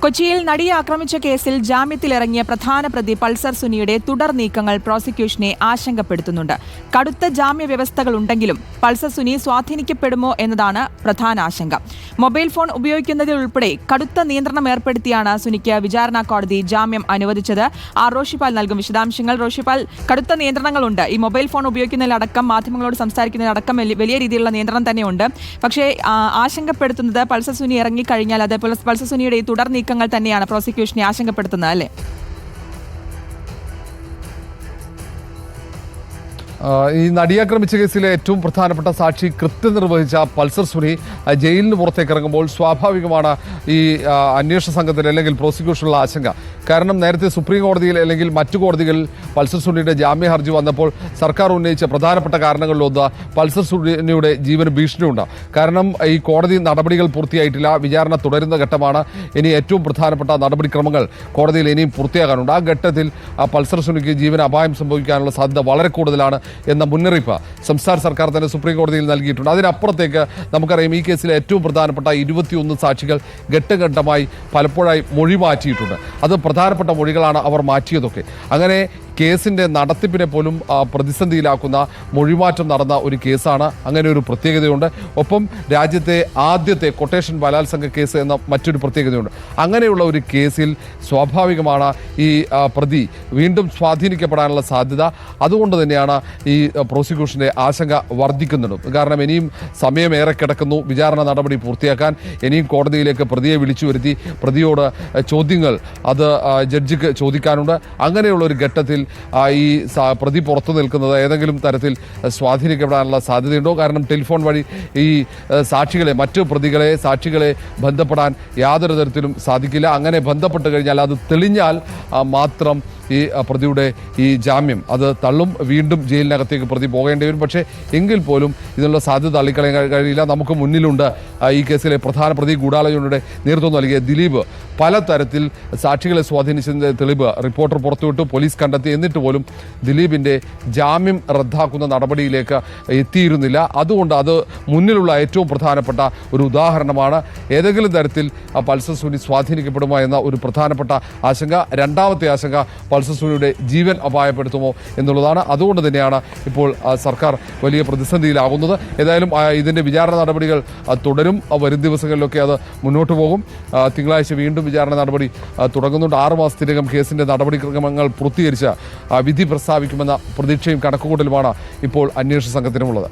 കൊച്ചിയിൽ നടിയെ ആക്രമിച്ച കേസിൽ ജാമ്യത്തിലിറങ്ങിയ പ്രധാന പ്രതി പൾസർ സുനിയുടെ തുടർ നീക്കങ്ങൾ പ്രോസിക്യൂഷനെ ആശങ്കപ്പെടുത്തുന്നുണ്ട്. കടുത്ത ജാമ്യ വ്യവസ്ഥകളുണ്ടെങ്കിലും പൾസർ സുനി സ്വാധീനിക്കപ്പെടുമോ എന്നതാണ് പ്രധാന ആശങ്ക. മൊബൈൽ ഫോൺ ഉപയോഗിക്കുന്നതിലുൾപ്പെടെ കടുത്ത നിയന്ത്രണം ഏർപ്പെടുത്തിയാണ് സുനിക്ക് വിചാരണ കോടതി ജാമ്യം അനുവദിച്ചത്. റോഷിപാൽ നൽകും വിശദാംശങ്ങൾ. റോഷിപാൽ, കടുത്ത നിയന്ത്രണങ്ങളുണ്ട്. ഈ മൊബൈൽ ഫോൺ ഉപയോഗിക്കുന്നതിലടക്കം, മാധ്യമങ്ങളോട് സംസാരിക്കുന്നതിലടക്കം വലിയ രീതിയിലുള്ള നിയന്ത്രണം തന്നെയുണ്ട്. പക്ഷേ ആശങ്കപ്പെടുത്തുന്നത് പൾസർ സുനി ഇറങ്ങിക്കഴിഞ്ഞാൽ അത് പൾസർ സുനിയുടെ ഈ തുടർ നീക്കങ്ങൾ തന്നെയാണ് പ്രോസിക്യൂഷനെ ആശങ്കപ്പെടുത്തുന്നത്, അല്ലേ? ഈ നടിയാക്രമിച്ച കേസിലെ ഏറ്റവും പ്രധാനപ്പെട്ട സാക്ഷി കൃത്യം നിർവഹിച്ച പൾസർ സുനി ജയിലിന് പുറത്തേക്ക് ഇറങ്ങുമ്പോൾ സ്വാഭാവികമാണ് ഈ അന്വേഷണ സംഘത്തിൽ അല്ലെങ്കിൽ പ്രോസിക്യൂഷനുള്ള ആശങ്ക. കാരണം നേരത്തെ സുപ്രീം കോടതിയിൽ അല്ലെങ്കിൽ മറ്റു കോടതികളിൽ പൾസർ സുനിയുടെ ജാമ്യ ഹർജി വന്നപ്പോൾ സർക്കാർ ഉന്നയിച്ച പ്രധാനപ്പെട്ട കാരണങ്ങളിലൊന്ന് പൾസർ സുനിയുടെ ജീവന് ഭീഷണിയുണ്ട്. കാരണം ഈ കോടതി നടപടികൾ പൂർത്തിയായിട്ടില്ല, വിചാരണ തുടരുന്ന ഘട്ടമാണ്. ഇനി ഏറ്റവും പ്രധാനപ്പെട്ട നടപടിക്രമങ്ങൾ കോടതിയിൽ ഇനിയും പൂർത്തിയാകാനുണ്ട്. ആ ഘട്ടത്തിൽ പൾസർ സുനിക്ക് ജീവന് അപായം സംഭവിക്കാനുള്ള സാധ്യത വളരെ കൂടുതലാണ് എന്ന മുന്നറിയിപ്പ് സംസ്ഥാന സർക്കാർ തന്നെ സുപ്രീം കോടതിയിൽ നൽകിയിട്ടുണ്ട്. അതിനപ്പുറത്തേക്ക് നമുക്കറിയാം, ഈ കേസിലെ ഏറ്റവും പ്രധാനപ്പെട്ട 21 സാക്ഷികൾ ഘട്ടഘട്ടമായി പലപ്പോഴായി മൊഴി മാറ്റിയിട്ടുണ്ട്. അത് പ്രധാനപ്പെട്ട മൊഴികളാണ് അവർ മാറ്റിയതൊക്കെ. അങ്ങനെ കേസിൻ്റെ നടത്തിപ്പിനെ പോലും പ്രതിസന്ധിയിലാക്കുന്ന മൊഴിമാറ്റം നടന്ന ഒരു കേസാണ്. അങ്ങനെ ഒരു പ്രത്യേകതയുണ്ട്. ഒപ്പം രാജ്യത്തെ ആദ്യത്തെ കൊട്ടേഷൻ ബലാത്സംഗ കേസ് എന്ന മറ്റൊരു പ്രത്യേകതയുണ്ട്. അങ്ങനെയുള്ള ഒരു കേസിൽ സ്വാഭാവികമാണ് ഈ പ്രതി വീണ്ടും സ്വാധീനിക്കപ്പെടാനുള്ള സാധ്യത. അതുകൊണ്ട് തന്നെയാണ് ഈ പ്രോസിക്യൂഷൻ്റെ ആശങ്ക വർദ്ധിക്കുന്നുണ്ട്. കാരണം ഇനിയും സമയമേറെ കിടക്കുന്നു വിചാരണ നടപടി പൂർത്തിയാക്കാൻ. ഇനിയും കോടതിയിലേക്ക് പ്രതിയെ വിളിച്ചു വരുത്തി പ്രതിയോട് ചോദ്യങ്ങൾ അത് ജഡ്ജിക്ക് ചോദിക്കാനുണ്ട്. അങ്ങനെയുള്ള ഒരു ഘട്ടത്തിൽ ഈ പ്രതി പുറത്തു നിൽക്കുന്നത് ഏതെങ്കിലും തരത്തിൽ സ്വാധീനിക്കപ്പെടാനുള്ള സാധ്യതയുണ്ടോ? കാരണം ടെലിഫോൺ വഴി ഈ മറ്റു പ്രതികളെ, സാക്ഷികളെ ബന്ധപ്പെടാൻ യാതൊരു തരത്തിലും സാധിക്കില്ല. അങ്ങനെ ബന്ധപ്പെട്ട് കഴിഞ്ഞാൽ അത് തെളിഞ്ഞാൽ മാത്രം ഈ പ്രതിയുടെ ഈ ജാമ്യം അത് തള്ളും. വീണ്ടും ജയിലിനകത്തേക്ക് പ്രതി പോകേണ്ടി വരും. പക്ഷേ എങ്കിൽ പോലും ഇതിനുള്ള സാധ്യത തള്ളിക്കളയാൻ കഴിയില്ല. നമുക്ക് മുന്നിലുണ്ട് ഈ കേസിലെ പ്രധാന പ്രതി ഗൂഢാലോചനയുടെ നേതൃത്വം നൽകിയ ദിലീപ്. പലതരത്തിൽ സാക്ഷികളെ സ്വാധീനിച്ചതിൻ്റെ തെളിവ് റിപ്പോർട്ടർ പുറത്തുവിട്ടു, പോലീസ് കണ്ടെത്തി. എന്നിട്ട് പോലും ദിലീപിൻ്റെ ജാമ്യം റദ്ദാക്കുന്ന നടപടിയിലേക്ക് എത്തിയിരുന്നില്ല. അതുകൊണ്ട് അത് മുന്നിലുള്ള ഏറ്റവും പ്രധാനപ്പെട്ട ഒരു ഉദാഹരണമാണ്. ഏതെങ്കിലും തരത്തിൽ പൾസർ സുനി സ്വാധീനിക്കപ്പെടുമോ എന്ന ഒരു പ്രധാനപ്പെട്ട ആശങ്ക. രണ്ടാമത്തെ ആശങ്ക പൾസർ സുനിയുടെ ജീവൻ അപായപ്പെടുത്തുമോ എന്നുള്ളതാണ്. അതുകൊണ്ട് തന്നെയാണ് ഇപ്പോൾ സർക്കാർ വലിയ പ്രതിസന്ധിയിലാകുന്നത്. ഏതായാലും ഇതിൻ്റെ വിചാരണ നടപടികൾ തുടരും. വരും ദിവസങ്ങളിലൊക്കെ അത് മുന്നോട്ട് പോകും. തിങ്കളാഴ്ച വീണ്ടും വിചാരണ നടപടി തുടങ്ങുന്നുണ്ട്. 6 മാസത്തിനകം കേസിൻ്റെ നടപടിക്രമങ്ങൾ പൂർത്തീകരിച്ച് വിധി പ്രസ്താവിക്കുമെന്ന പ്രതീക്ഷയും കണക്കുകൂട്ടലുമാണ് ഇപ്പോൾ അന്വേഷണ സംഘത്തിനുമുള്ളത്.